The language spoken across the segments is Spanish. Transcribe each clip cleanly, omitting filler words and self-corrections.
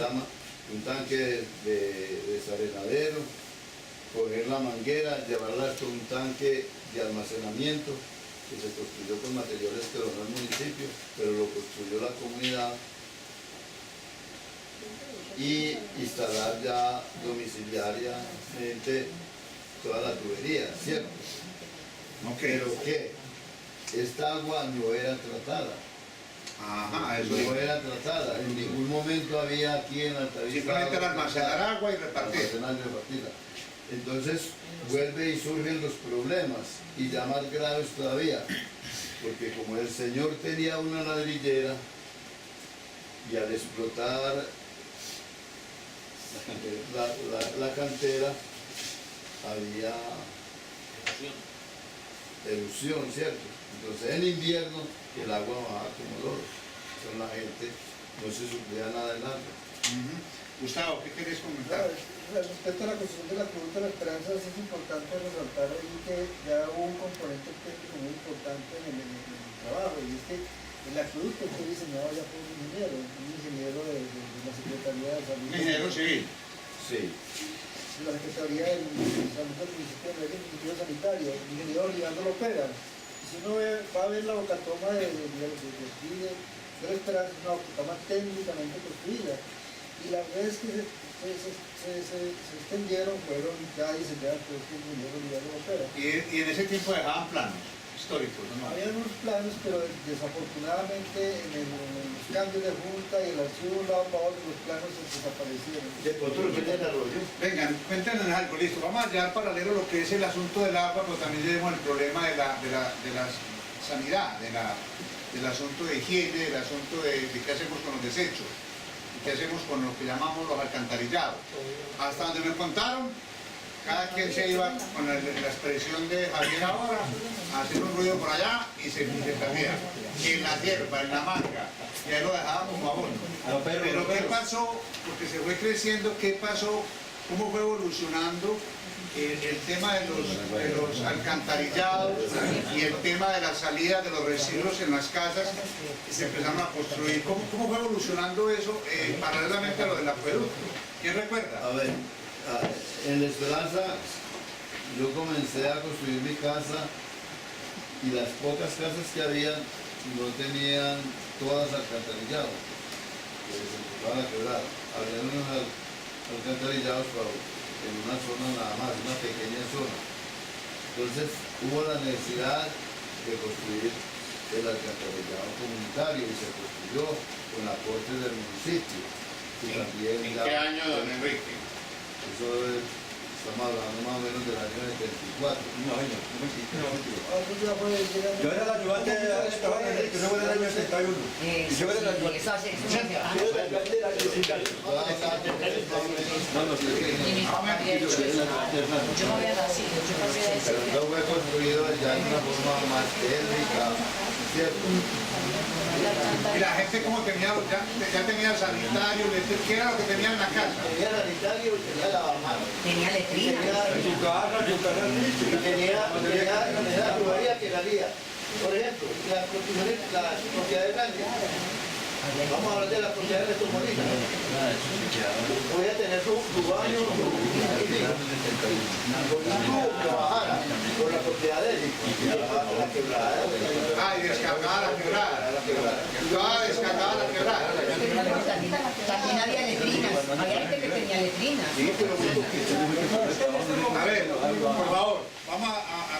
un tanque de desarenadero, coger la manguera, llevarla hasta un tanque de almacenamiento que se construyó con materiales que donó el municipio, pero lo construyó la comunidad, y instalar ya domiciliariamente toda la tubería, ¿cierto? Okay. Pero que esta agua no era tratada. Ajá, eso No era tratada. En ningún momento había aquí en Altavista. simplemente era almacenar agua y repartir. Almacenar y repartirla. Entonces vuelve y surgen los problemas, y ya más graves todavía, porque como el señor tenía una ladrillera, y al explotar la cantera había erupción, ¿cierto? Entonces en invierno el agua bajaba como lodo. Entonces la gente no se suplía nada del agua. Gustavo, ¿qué querés comentar? Respecto a la construcción del acueducto de la Esperanza, es importante resaltar ahí que ya hubo un componente técnico muy importante en el trabajo, y es que el acueducto fue diseñado ya por un ingeniero de la Secretaría de Salud. Ingeniero civil. Sí. De la Secretaría de Salud del municipio de Medellín, ingeniero sanitario, el ingeniero Ligando Lopera. Si uno va a ver la bocatoma de la Esperanza, es una bocatoma técnicamente construida, y las redes que se extendieron fueron ya diseñadas por este ingeniero Ligando Lopera. Y en ese tiempo dejaban planos históricos, ¿no? Había unos planos, pero desafortunadamente en los cambios de junta y el archivo de un lado para otro, los planos desaparecieron. Vengan, cuéntenos algo, listo. Vamos a llevar paralelo lo que es el asunto del agua, pero también tenemos el problema de la sanidad, del asunto de higiene, del asunto de qué hacemos con los desechos, y qué hacemos con lo que llamamos los alcantarillados. Hasta donde me contaron, cada quien se iba con la expresión de Javier ahora a hacer un ruido por allá y se perdía. En la hierba, en la manga, y ahí lo dejábamos como abono. Pero ¿qué pasó? Porque se fue creciendo, ¿qué pasó? ¿Cómo fue evolucionando el tema de los alcantarillados y el tema de la salida de los residuos en las casas? Se empezaron a construir. ¿Cómo fue evolucionando eso paralelamente a lo del acueducto? ¿Quién recuerda? A ver, en La Esperanza yo comencé a construir mi casa, y las pocas casas que había no tenían todas alcantarillados, que se empezaban a quebrar. Había unos alcantarillados en una zona nada más, una pequeña zona. Entonces hubo la necesidad de construir el alcantarillado comunitario, y se construyó con aportes del municipio. Y también ¿En qué año, don Enrique? Eso estamos hablando más o menos del año 74. Yo era el ayudante de Esteban Enrique, yo era del año 71. Y yo era el ayudante. Eso hace Yo era el alcalde de la municipal. Yo no había nacido, yo pasé a decir. Pero no fue construido ya de una forma más técnica, ¿cierto? Y la gente como tenía, ya tenía sanitario, ¿qué era lo que tenía en la casa? Tenía sanitario y tenía lavamanos. Tenía letrina. Su casa y tenía la tubería que salía. Por ejemplo, las propiedades grandes. Vamos a hablar de las propiedades de tus molinas. Voy a tener su baño, con un tubo que bajara por la propiedad de él. La quebrada. Ah, y descargaba la quebrada. Estaba descargada la quebrada. También había letrinas. Había gente que tenía letrinas. A ver, por favor, vamos a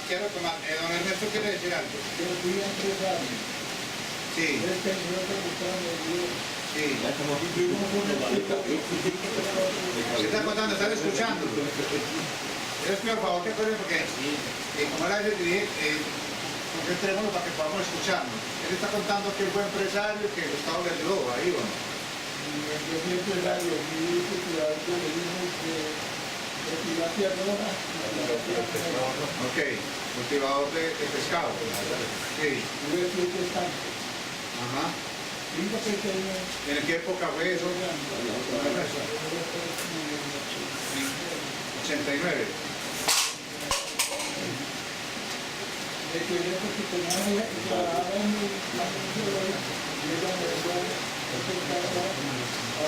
quiero tomar. Don Ernesto quiere decir algo. Sí. Sí. ¿Se está contando? ¿Están escuchando? Les pido por favor que acuerden porque, como era les dije, concentrémonos para que podamos escucharnos. Él está contando que él fue empresario, que Gustavo le ayudó, ahí o no. Yo soy empresario, fui titular de Ok, cultivador de pescado. Sí. Ajá. ¿En qué época fue eso? 89. Sí.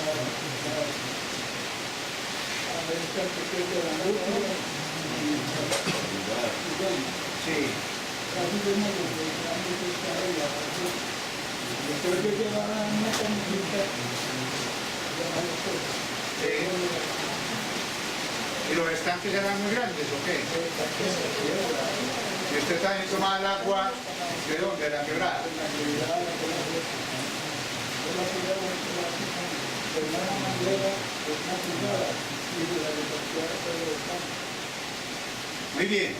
¿Y los estanques eran muy grandes o qué? ¿Y usted también tomaba el agua de dónde? ¿De la quebrada? Muy bien.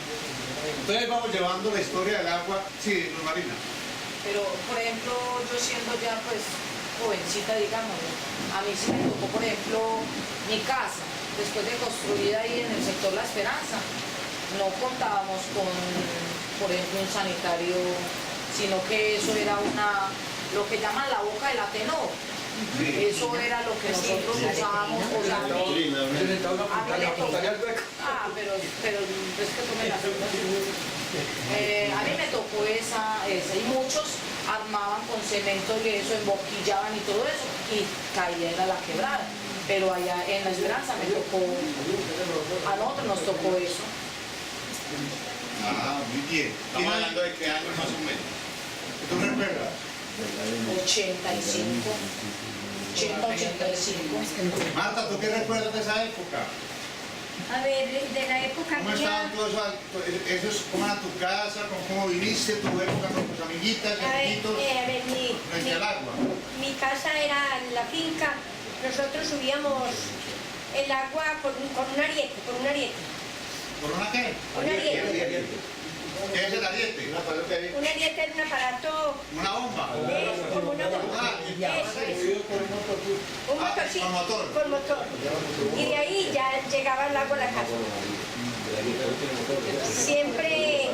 Entonces vamos llevando la historia del agua. Sí, Luz Marina. Pero, por ejemplo, yo siendo ya pues jovencita, digamos, a mí sí me tocó, por ejemplo, mi casa, después de construida ahí en el sector La Esperanza, no contábamos con, por ejemplo, un sanitario, sino que eso era lo que llaman la boca del Atenor. Eso era lo que nosotros usábamos, o sea, a mí le tocó, pero es que tú me la a mí me tocó esa, y muchos armaban con cemento y eso, emboquillaban y todo eso, y caía era la quebrada. Pero allá en La Esperanza me tocó, a nosotros nos tocó eso. Ah, muy bien. Estamos hablando de qué años más o menos. ¿Tú recuerdas? 85. Marta, ¿tú qué recuerdas de esa época? A ver, de la época ¿Cómo estaban todos esos? ¿Cómo era tu casa? ¿Cómo viviste tu época con tus amiguitas y amiguitos frente al agua? mi casa era en la finca. Nosotros subíamos el agua con un ariete, ¿Por una qué? Un ariete. ¿Qué es el ariete? Un ariete es un aparato, ¿Una bomba? es como una bomba. Eso es. Un motorcito. con motor. Con motor. Y de ahí ya llegaba el agua a la casa. Siempre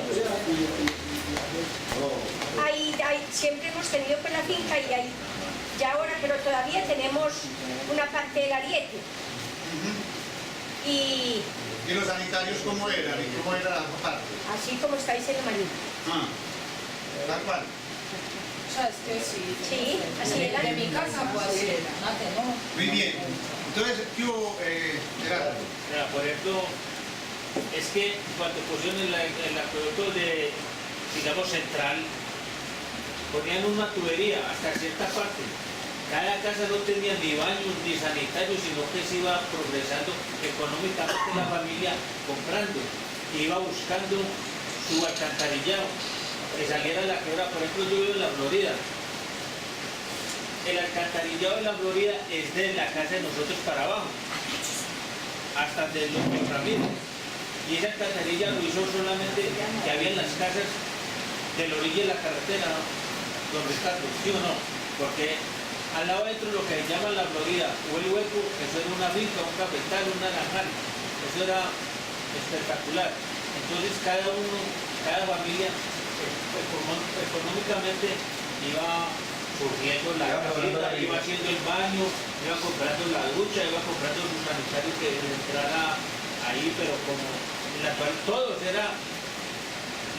siempre hemos tenido con la finca y ahí, ya ahora, pero todavía tenemos una parte del ariete. Y ¿Y los sanitarios cómo eran? ¿Y cómo era la otra parte? así como está diciendo María. Ah, tal cual. O sea, es que sí. Sí, así era. De mi casa, pues, un Atenor. Muy bien. Entonces, ¿qué hubo, Gerardo? Mira, por ejemplo, es que cuando pusieron el acueducto de, digamos, central, ponían una tubería hasta cierta parte. Cada casa no tenía ni baños ni sanitarios, sino que se iba progresando económicamente la familia comprando, iba buscando su alcantarillado, que saliera de la quebrada. Por ejemplo, yo vivo en la Florida. El alcantarillado de la Florida es de la casa de nosotros para abajo, hasta de los Ramírez. Y esa alcantarilla lo hizo solamente que había en las casas de la orilla de la carretera, ¿no? Don Ricardo, ¿sí o no? Porque al lado adentro lo que se llama la Florida o el hueco, eso era una finca, un cafetal, un naranjal. Eso era espectacular. Entonces cada familia económicamente iba surgiendo la casita, iba haciendo el baño, iba comprando la ducha, iba comprando su sanitario que entrara ahí, pero como en la cual todos era,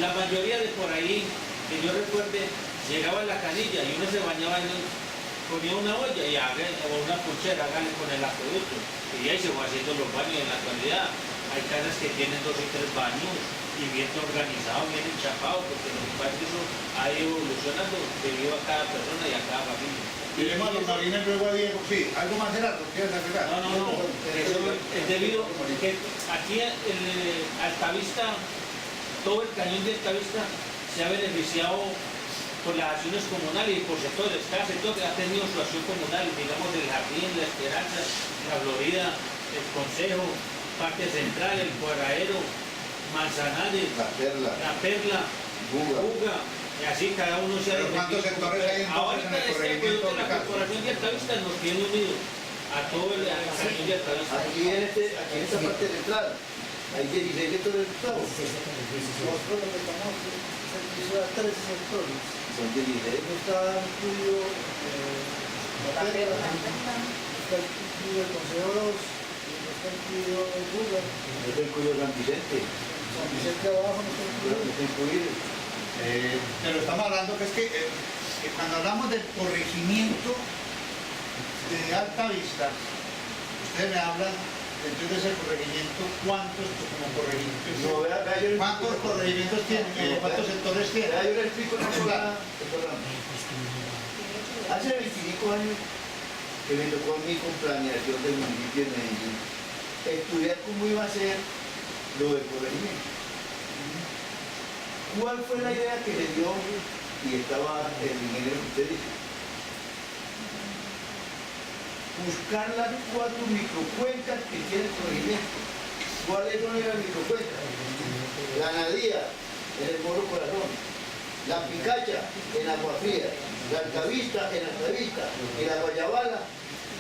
la mayoría de por ahí, que yo recuerde, llegaba a la canilla y uno se bañaba ponía una olla y o una pulsera, hágale con el acueducto. Y ahí se va haciendo los baños en la actualidad. Hay casas que tienen 2 y 3 baños y bien organizado, bien enchapado, porque lo que pasa es que eso ha ido evolucionando debido a cada persona y a cada familia. Tenemos a los marines luego a Diego. Sí, ¿algo más, Gerardo? ¿Quieres agregar? No. Eso es debido a que aquí Altavista, todo el cañón de Altavista se ha beneficiado por las acciones comunales y por sectores. Cada sector ha tenido su acción comunal, digamos, del Jardín, La Esperanza, La Florida, el Consejo, Parque Central, el Cuadradero, Manzanares, La Perla, Buga, y así cada uno se ha ¿Pero cuántos sectores hay entonces ahorita en el corregimiento de la Cali? Corporación de Altavista nos tiene unidos a todo el cañón de Altavista. Aquí en esta parte de entrada, hay 16 sectores de entrada. Nosotros lo que estamos servicio a 13 sectores. Son 16. Está incluido la Perla, está incluido el Consejo 2, está incluido el Buga, No te incluyo San Vicente. San Vicente abajo no está No incluido. te incluido. Pero estamos hablando que es que cuando hablamos del corregimiento, de Alta Vista, ustedes me hablan dentro de ese corregimiento, ¿cuántos como corregimientos? No, vea, yo le ¿Cuántos explico. corregimientos tienen? ¿Cuántos sectores tienen? Yo le explico una cosa. Hace 25 años que me tocó a mí con planeación del municipio de Medellín estudiar cómo iba a ser lo del corregimiento. ¿Cuál fue la idea que le dio? Y estaba el ingeniero que usted dice. Buscar las 4 microcuencas que tiene el corregimiento. ¿Cuáles son las microcuencas? La Nadía, en el Moro Corazón. La Picacha, en Agua Fría. La Altavista, en Altavista. Y la Guayabala,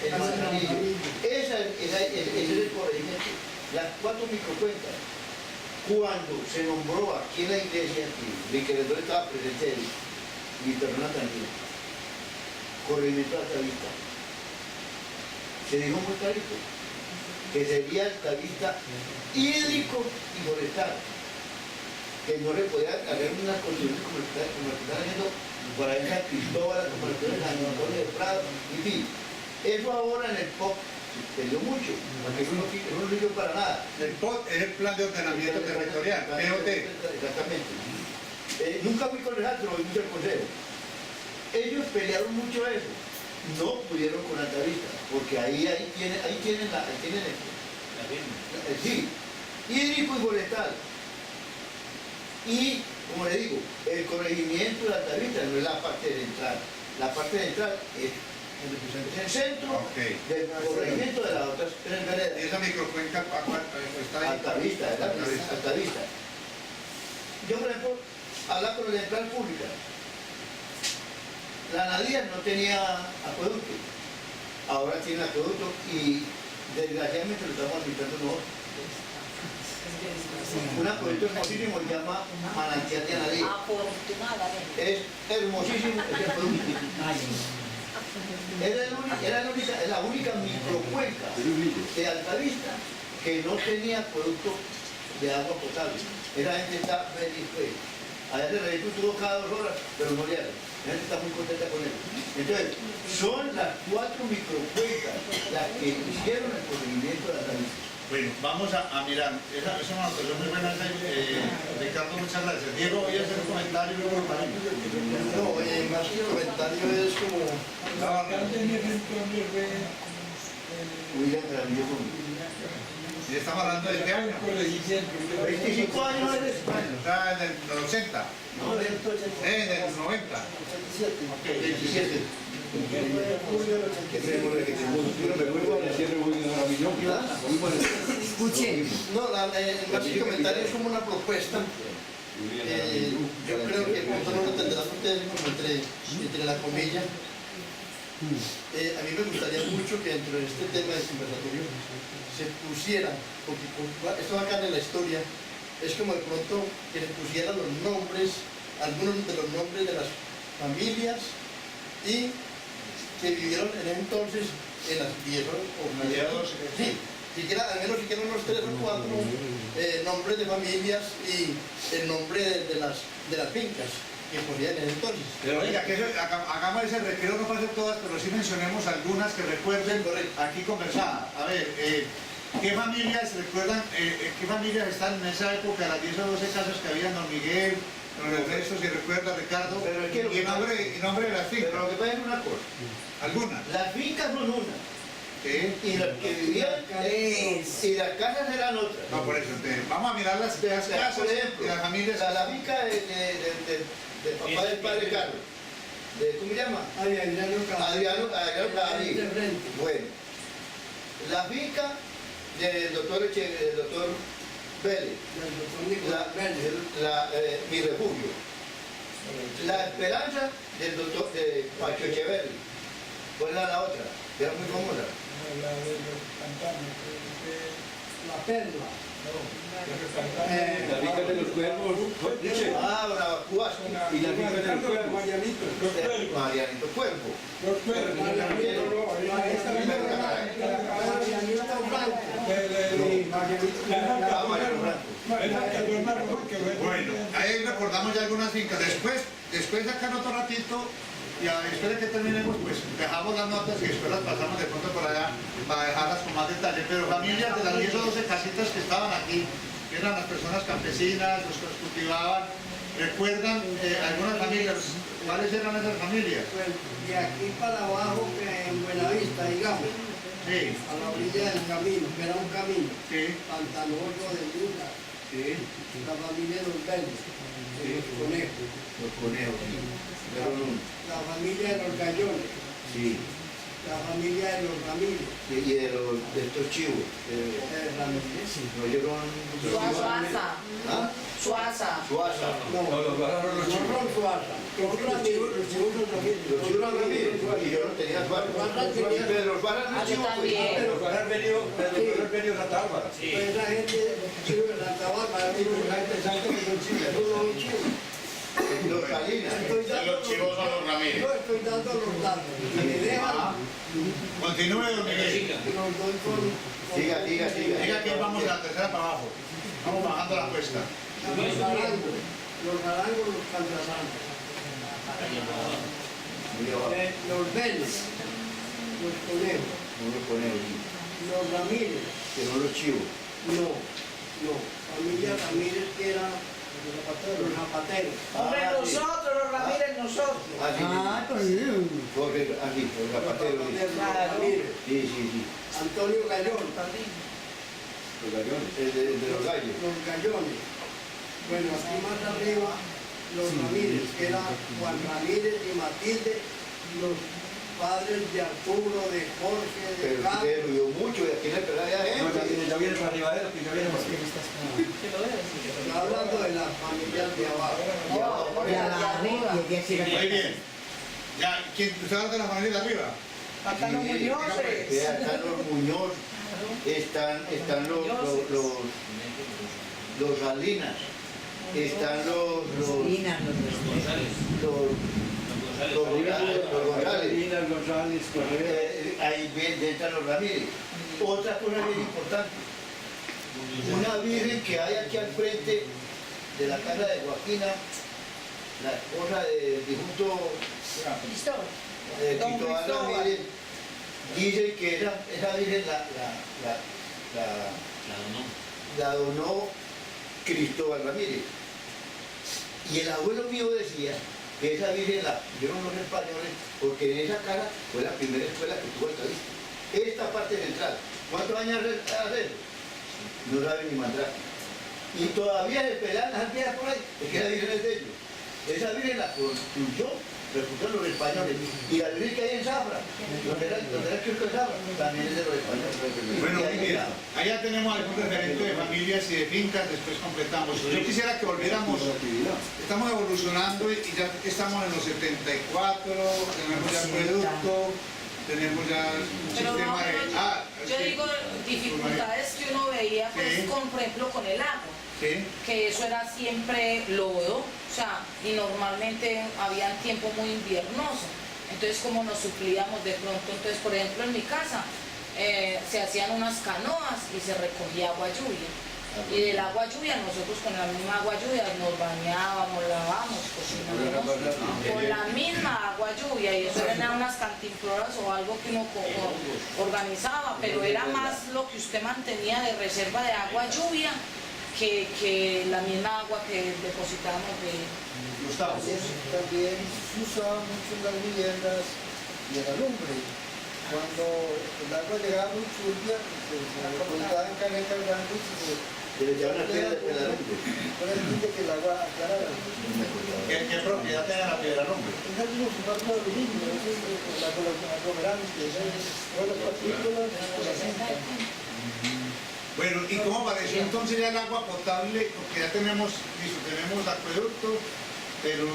en Manzanillo. Ese es el corregimiento. Las 4 microcuencas. Cuando se nombró aquí en la iglesia, mi querido estaba presente él, mi persona también, corregimiento de Altavista. Se dijo muy clarito que sería Altavista hídrico y forestal, que no le podía hacer una construcción como lo que están haciendo por ahí en San Cristóbal, como lo que en San Antonio de Prado, en fin. Eso ahora en el POC se dio mucho, porque eso no sirvió para nada. El POT es el Plan de Ordenamiento Territorial, POT. Exactamente. Nunca fui concejal, pero voy mucho al consejo. Ellos pelearon mucho eso. No pudieron con Altavista, porque ahí tienen sí, hídrico y forestal. Y, como le digo, el corregimiento de Altavista no es la parte central. La parte central es el centro del corregimiento de las otras 3 veredas. ¿Y esa microcuenca está ahí? Altavista, es la Altavista. Yo, por ejemplo, hablaba con la entrada pública. La Nadía no tenía acueducto, ahora tiene acueducto y desgraciadamente lo estamos administrando nosotros. Un acueducto hermosísimo se llama Manantial de Anadía. Afortunadamente. Es hermosísimo ese acueducto. Es la única microcuenca de Altavista que no tenía acueducto de agua potable. Esa gente está feliz, pues. Allá se registro tuvo cada 2 horas, pero no le hagan. La gente está muy contenta con él. Entonces, son las 4 microcuencas las que hicieron el corregimiento de Altavista. Bueno, vamos a mirar. Esa es una cosa muy buena, Ricardo, muchas gracias. Diego, voy a hacer un comentario y luego para mí. No, más que comentario es como... William Granillo. Y estamos hablando de qué año. 25 años de España. Está en el 80. No, del 80. En el 90. 27. Escuchen. No, más que comentario es como una propuesta. Yo creo que pronto no lo entenderán ustedes como entre la comilla. A mí me gustaría mucho que dentro de este tema del conversatorio se pusiera, porque esto va acá en la historia, es como de pronto que se pusieran los nombres, algunos de los nombres de las familias y que vivieron en ese entonces en las 10 o mediados, sí, al menos siquiera unos 3 o 4 nombres de familias y el nombre de las fincas que ponían en ese entonces. Pero oiga, que hagamos ese requiero, no pase todas, pero sí mencionemos algunas que recuerden aquí conversadas. A ver, ¿qué familias recuerdan, qué familias están en esa época, de las 10 o 12 casas que había en Don Miguel, Don Ernesto, si recuerda, Ricardo, y nombre de las fincas? Pero lo que pasa es una cosa. ¿Algunas? Las fincas son una. ¿Sí? Y las que vivían y las casas eran otras. No, por eso, entonces, vamos a mirar las casas Por ejemplo, y las familias. la finca del papá del padre Carlos. ¿Cómo se llama? Adriano Cabalí. Bueno, la finca del doctor Vélez, mi refugio. La esperanza del doctor Pacho Echeverri. ¿Cuál era la otra? Que era muy famosa. La perla. La finca de los cuervos. Ah, Bravacuasco. Y la finca de los cuervos. Marianito Cuervo. Bueno, ahí recordamos ya algunas fincas. Después acá en otro ratito, Y después de que terminemos, pues dejamos las notas y después las pasamos de pronto por allá para dejarlas con más detalle. Pero familias de las 10 o 12 casitas que estaban aquí, que eran las personas campesinas, los que los cultivaban, ¿recuerdan algunas familias? ¿Cuáles eran esas familias? Pues de aquí para abajo, en Buenavista, digamos, Sí, a la orilla del camino, que era un camino, sí, pantanoso de luna, sí. la familia de los verdes, de los conejos, Los conejos, sí. Pero no, la familia de los gallones, sí. la familia de los ramírez, Y de estos chivos. Ramírez, No llegaron. Suaza. ¿Ah? Suaza. Suaza. no, No, los bajaron los no chivos. son Suaza, son Ramírez, los chivos son Ramírez, Los chivos Ramírez. Y yo no tenía Suaza. Pero los Suaza no Ah, yo chivos. también. Pero los bajaron venido, Santa Bárbara. pues esa gente, los chivos de Santa Bárbara, la gente sabe que son chivos, son los chivos. Los Salinas. Los chivos son los Ramírez. Yo estoy dando los datos, y me dejan, Continúe, don Miguel. y los doy con... Siga. Diga que vamos de la tercera para abajo. Vamos bajando la cuesta. Los narangos, los cantasanos, los venes, los conejos, No los conejos, sí. los ramírez, Que no los chivos. no, familia Ramírez que eran los zapateros. Hombre, Ah, sí. nosotros, los Ramírez, nosotros. Ah, sí. Porque aquí, los zapateros. Sí, Los Ramírez, sí. Antonio Gallón, Los gallones. El de los gallos. los Gallones. Bueno, aquí más arriba, los Ramírez, que eran Juan Ramírez y Matilde, los padres de Arturo, de Jorge, de Pero Carlos. usted huyó mucho y aquí en el Perú había No, gente. ya viene para arriba, que ya viene para arriba. Estoy hablando de las familias de abajo. Muy bien. Ya, ¿quién? ¿Usted habla de la familia de arriba? Acá los Muñozes. Están los Muñoz, están los Salinas, están los González. Salinas, González, Correa. Ahí entran los Ramírez. Otra cosa bien importante, una virgen que hay aquí al frente de la casa de Joaquina, la esposa del difunto Cristóbal Ramírez, dice que esa virgen la donó Cristóbal Ramírez. Y el abuelo mío decía que esa virgen la dieron los españoles porque en esa casa fue la primera escuela que tuvo el Calixto. Esta parte central, ¿cuántos años hace? No saben ni mandar. Y todavía se pelean las piedras por ahí, es que la virgen es de ellos. Esa virgen la construyó, los españoles. Y la virgen que hay en Zafra, donde era el Cristo de Zafra, también es de los españoles. Bueno, Y ahí mira, queda. allá tenemos algún referente de familias y de fincas, después completamos. Yo quisiera que volviéramos, estamos evolucionando y ya estamos en los 74, tenemos ya producto, tenemos ya un Pero no, sistema de... yo digo dificultades que uno veía, pues, Sí. por ejemplo, con el agua. Sí, Que eso era siempre lodo, o sea, y normalmente había un tiempo muy inviernoso. Entonces, como nos suplíamos de pronto, entonces, por ejemplo, en mi casa se hacían unas canoas y se recogía agua lluvia. Y del agua lluvia, nosotros con la misma agua lluvia nos bañábamos, lavábamos, cocinábamos con la misma agua lluvia, y eso eran unas cantimploras o algo que uno organizaba, pero era más lo que usted mantenía de reserva de agua lluvia que la misma agua que depositábamos de... Gustavo. También se usaba mucho en las viviendas y en la lumbre. Cuando el agua llegaba muy turbia, se depositaba en canecas grandes y se Se le llevan las piedras de peladumbre. con el fin de que el agua aclarara. ¿Qué propiedad tiene la piedra lumbre? Es el mismo formato de aluminio, es la aglomerante, todas las partículas, la cinta. Bueno, ¿y cómo apareció entonces ya el agua potable? Porque ya tenemos, listo, tenemos acueducto, pero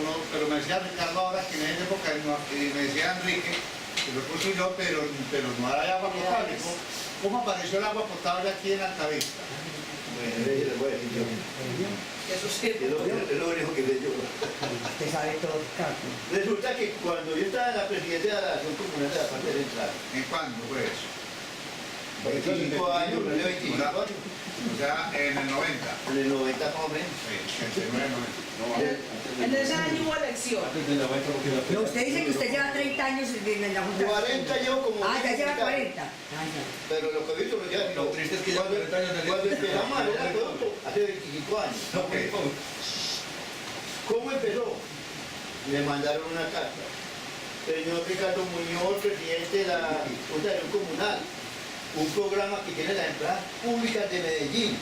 me decía Ricardo ahora que en esa época me decía Enrique, que lo puso yo, pero no hay agua potable. ¿Cómo apareció el agua potable aquí en Altavista? Bueno, les voy a decir yo. Eso sí. Es lo único que sé yo. Usted sabe todo, Carlos. Resulta que cuando yo estaba en la presidencia de la Acción Comunal de la parte central, ¿En cuándo fue eso? 25 años, tiene 25 años. O sea, en el 90. En el 90 más o menos. Sí, 89, 90. En ese año hubo elección. No, usted dice que usted lleva 30 años en la Junta. 40 llevo como... Ah, ya lleva 40. 40. Pero lo que he visto no lleva... Lo triste es que lleva 40 años en el... Cuando empezamos a ver el acueducto, hace 25 años. ¿Cómo empezó? Le mandaron una carta. Señor Ricardo Muñoz, presidente de la Fundación Comunal, un programa que tiene las empresas públicas de Medellín,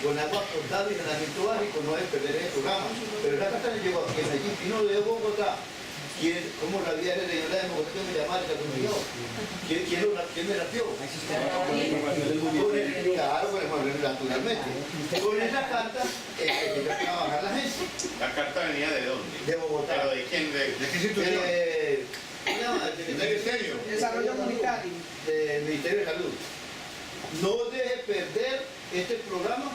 con agua potable y saneamiento básico, no debe perder ese programa. Pero esa carta le llegó aquí a Medellín, vino de Bogotá. ¿Cómo la vida de la Bogotá que me llamaron? ¿Quién me la dio? Claro, pues naturalmente. Con esa carta empezó a trabajar la gente. ¿La carta venía de dónde? De Bogotá. ¿Pero de quién? ¿De qué institución? ¿Del Ministerio? Desarrollo comunitario. Del Ministerio de Salud. No deje perder este programa,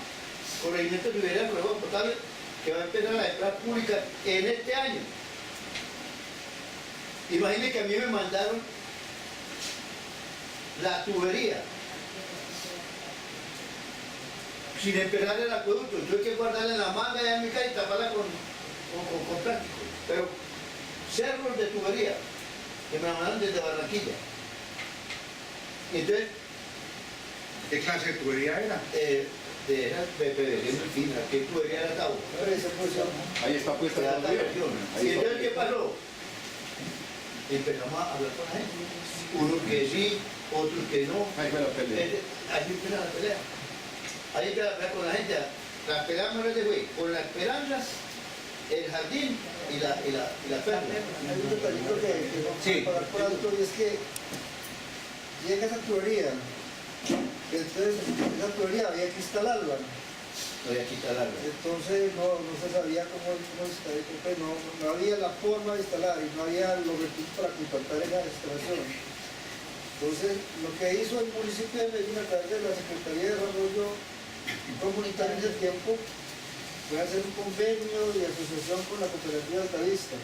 corregimiento de tubería de agua potable, que va a empezar la empresa pública en este año. Imagínense que a mí me mandaron la tubería sin empezar el acueducto. Tuve que guardarla en la manga allá en mi casa y taparla con plástico. Pero cerros de tubería que me mandaron desde Barranquilla. Y entonces, ¿qué clase de tubería era? de esas PVC muy finas, ¿qué tubería era esta? Ahí está puesta la versión. ¿Y entonces qué pasó? Empezamos a hablar con la gente. Unos que sí, otros que no. Ahí fue la pelea. Ahí empieza la pelea. Ahí empieza a hablar con la gente. La pelea no se fue con la esperanza, el jardín y la perla. Hay un detallito que vamos a parar por alto, y es que llega esa tubería, entonces esa tubería había que instalarla. Había que instalarla. Entonces no se sabía cómo instalar, pues no había la forma de instalar y no había los recursos para contratar esa instalación. Entonces lo que hizo el municipio de Medellín a través de la Secretaría de Desarrollo Comunitario en ese tiempo fue hacer un convenio de asociación con la cooperativa Altavista.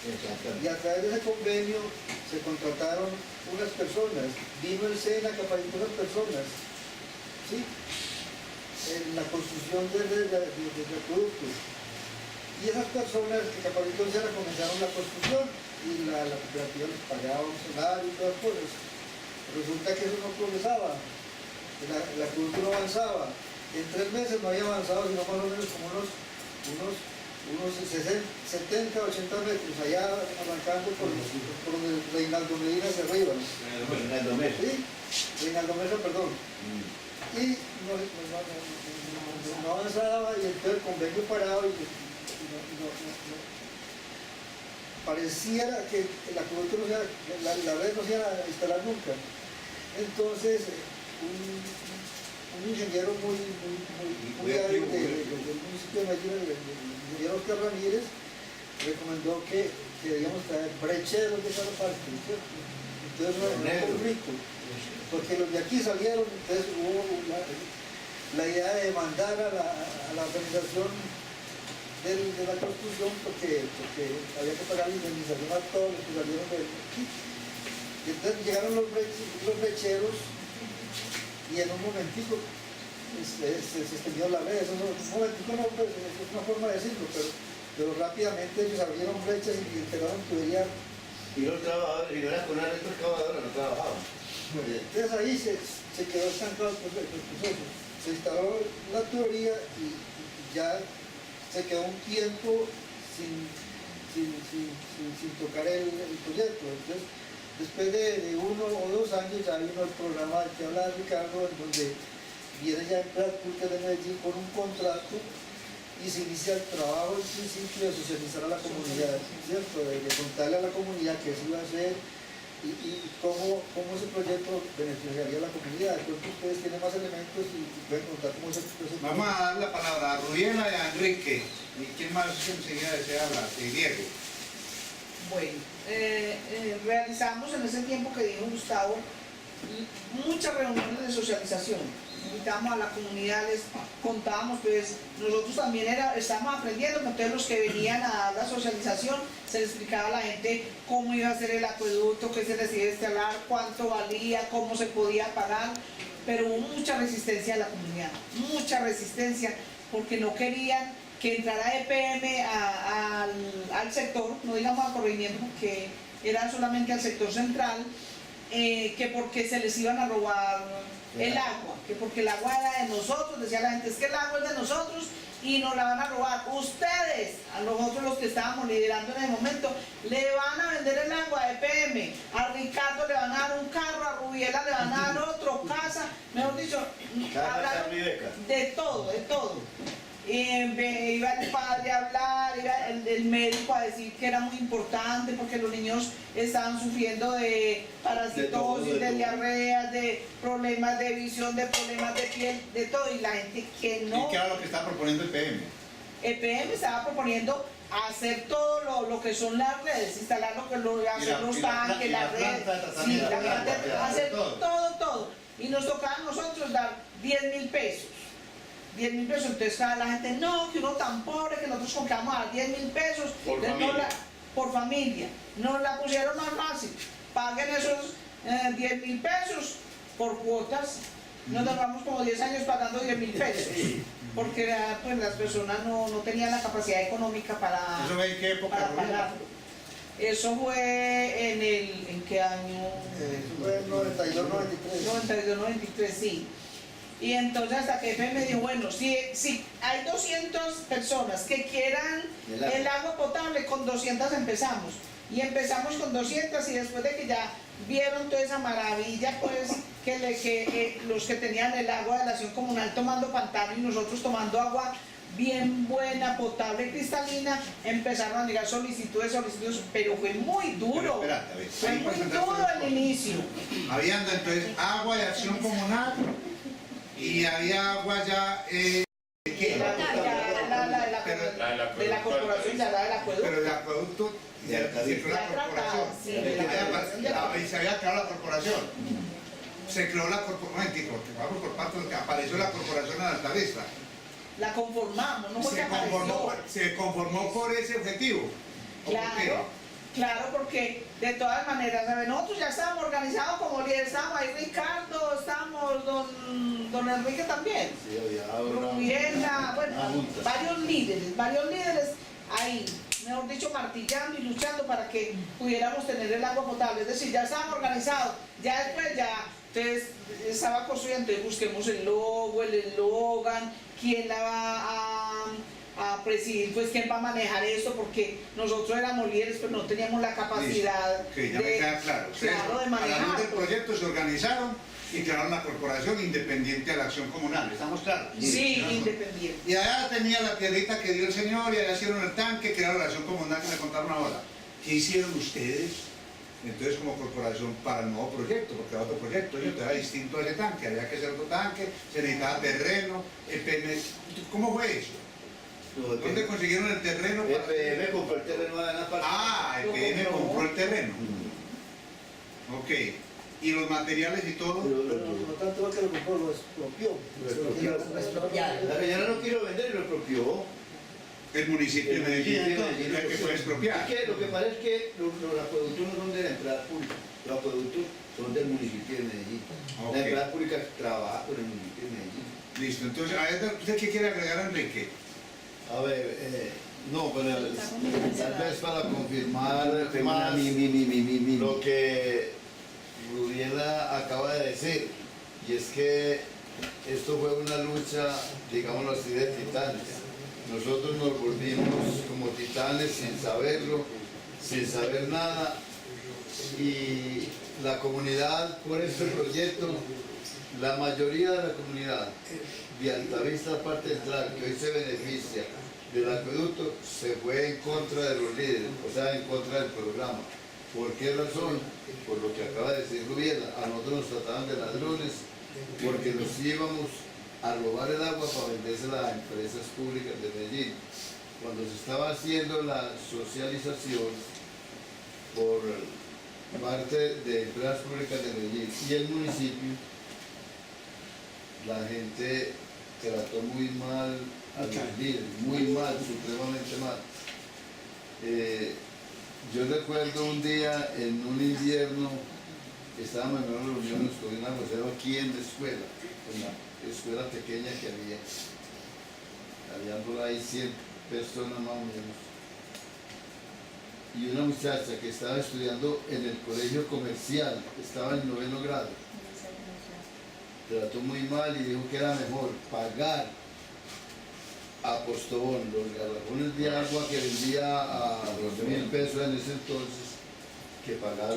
Y a través de ese convenio se contrataron unas personas, vino el SENA, capacitó a unas personas, ¿sí? En la construcción de acueductos. Y esas personas que capacitó el SENA comenzaron la construcción y la cooperativa les pagaba un salario y todas las cosas. Resulta que eso no progresaba, el acueducto no avanzaba. En 3 meses no había avanzado, sino más o menos como unos 60, 70, 80 metros, allá arrancando por donde Reinaldo Medina hacia arriba. Reinaldo Mesa. Sí, Reinaldo Mesa, perdón. Y no avanzaba, y entonces el convenio parado y pareciera que el acueducto no se la red no se iba a instalar nunca. Entonces, un ingeniero muy hábil del municipio de Medellín, el ingeniero Oscar Ramírez, recomendó que debíamos traer brecheros de cada parte, ¿cierto? Entonces no era un rico, porque los de aquí salieron. Entonces hubo la idea de demandar a la organización de la construcción porque había que pagar la indemnización a todos los que salieron de aquí. Y entonces llegaron los brecheros y en un momentico se extendió la red. Un momentico no, pues, es una forma de decirlo, pero rápidamente ellos abrieron brechas y integraron tubería. Y los trabajadores, y no era con una red excavadora, no trabajaban. Entonces ahí se quedó estancado el proceso. Se instaló la tubería y ya se quedó un tiempo sin tocar el proyecto. Entonces, después de 1 o 2 años ya vino el programa del que habla Ricardo, en donde viene ya Empresas Públicas de Medellín con un contrato y se inicia el trabajo en principio de socializar a la comunidad, ¿cierto? De contarle a la comunidad qué se iba a hacer y cómo ese proyecto beneficiaría a la comunidad. Creo que ustedes tienen más elementos y pueden contar cómo se proceso. Vamos a dar la palabra a Rubiela y a Enrique. ¿Y quién más enseguida desea hablar? Diego. Bueno, realizamos en ese tiempo que dijo Gustavo muchas reuniones de socialización. Invitamos a la comunidad, les contábamos, pues nosotros también estábamos aprendiendo, entonces los que venían a dar la socialización se le explicaba a la gente cómo iba a ser el acueducto, qué se les iba a instalar, cuánto valía, cómo se podía pagar, pero hubo mucha resistencia de la comunidad, mucha resistencia, porque no querían que entrara EPM al sector, no digamos al corregimiento, porque era solamente al sector central, que porque se les iban a robar el agua, que porque el agua era de nosotros, decía la gente, es que el agua es de nosotros y nos la van a robar. Ustedes, a nosotros los que estábamos liderando en el momento, le van a vender el agua a EPM, a Ricardo le van a dar un carro, a Rubiela le van a dar otro, casa, mejor dicho, hablaron de todo, de todo. Iba el padre a hablar, iba el médico a decir que era muy importante porque los niños estaban sufriendo de parasitosis, de diarreas, de problemas de visión, de problemas de piel, de todo, y la gente que no... ¿Y qué era lo que está proponiendo el PM? El PM estaba proponiendo hacer todo lo que son las redes, instalar lo que hacer los tanques, las redes, sí, hacer todo. Y nos tocaba a nosotros dar 10.000 pesos. 10.000 pesos, entonces la gente, no, que uno tan pobre, que nosotros compramos a 10.000 pesos por familia. Nos la pusieron más fácil, paguen esos 10.000 pesos por cuotas. Nos duramos como 10 años pagando 10.000 pesos, porque pues, las personas no tenían la capacidad económica para, ¿Eso en qué época, para pagarlo. Eso fue ¿en qué año? Eso fue en 92, 93. 92, 93, sí. Y entonces hasta que EPM me dijo, bueno, si hay 200 personas que quieran el agua potable, con 200 empezamos. Y empezamos con 200 y después de que ya vieron toda esa maravilla, pues que los que tenían el agua de la acción comunal tomando pantano y nosotros tomando agua bien buena, potable, cristalina, empezaron a llegar solicitudes, pero fue muy duro. Pero espérate, a ver, fue muy duro el inicio. Habían entonces agua de acción comunal y había agua ya ¿qué? De la corporación, ya la del acueducto. Pero el acueducto se creó la corporación. Se había creado la corporación. Se creó la corporación, porque vamos por partes, apareció la corporación en Altavista. La conformamos, no porque apareció. Se conformó por ese objetivo. Claro, porque de todas maneras, ¿sabes? Nosotros ya estábamos organizados como líderes, estábamos ahí Ricardo, estábamos don Enrique también, Rubiela, bueno, varios líderes ahí, mejor dicho, martillando y luchando para que pudiéramos tener el agua potable, es decir, ya estábamos organizados, ya después entonces estaba construyendo, entonces busquemos el logo, el eslogan, quién la va a presidir, pues quién va a manejar esto, porque nosotros éramos líderes, pero no teníamos la capacidad ya me queda claro. De manejarlo. A la luz del proyecto se organizaron y crearon la corporación independiente de la acción comunal, ¿estamos claros? Sí, independiente. Y allá tenía la piedrita que dio el señor, y allá hicieron el tanque, crearon la acción comunal que me contaron ahora. ¿Qué hicieron ustedes? Entonces como corporación para el nuevo proyecto, porque era otro proyecto, era distinto a ese tanque, había que hacer otro tanque, se necesitaba terreno, ¿cómo fue eso? ¿Dónde consiguieron el terreno? EPM compró el terreno de la parte. EPM compró el terreno. Ok. ¿Y los materiales y todo? No tanto que lo compró, lo expropió. La señora no quiso vender y lo expropió. El municipio de Medellín, que fue expropiar. Lo que pasa es que los acueductos no son de la entrada pública, los acueductos son del municipio de Medellín. La entrada pública trabaja por el municipio de Medellín. Listo, entonces, ¿usted qué quiere agregar, Enrique? A ver, no, pero tal vez para confirmar más lo que Rubiela acaba de decir, y es que esto fue una lucha, digámoslo así, de titanes. Nosotros nos volvimos como titanes sin saberlo, sin saber nada, y la comunidad por este proyecto, la mayoría de la comunidad de Altavista, parte central, que hoy se beneficia del acueducto, se fue en contra de los líderes, o sea, en contra del programa. ¿Por qué razón? Por lo que acaba de decir Rubiela, a nosotros nos trataban de ladrones, porque nos íbamos a robar el agua para vendérsela a empresas públicas de Medellín. Cuando se estaba haciendo la socialización por parte de empresas públicas de Medellín y el municipio, la gente trató muy mal a los líderes, muy mal, supremamente mal. Yo recuerdo un día en un invierno, estábamos en una reunión, nos tocó un aguacero aquí en la escuela, en la escuela pequeña que había. Habían por ahí 100 personas más o menos. Y una muchacha que estaba estudiando en el colegio comercial, estaba en 9º grado, trató muy mal y dijo que era mejor pagar a Postobón los garrafones de agua que vendía a 2.000 pesos en ese entonces que pagar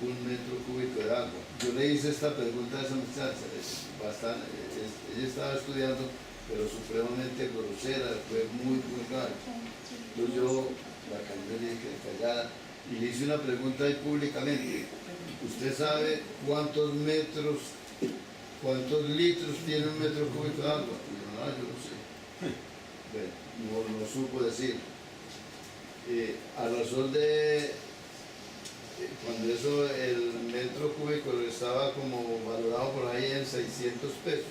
1 metro cúbico de agua. Yo le hice esta pregunta a esa muchacha, ella estaba estudiando, pero supremamente grosera, fue muy vulgar. Entonces yo la cambié, le dije que callara y le hice una pregunta ahí públicamente. ¿Usted sabe cuántos litros tiene 1 metro cúbico de agua? Y yo, no, yo no sé. Bueno, no supo decir. A razón de cuando eso, el metro cúbico estaba como valorado por ahí en 600 pesos.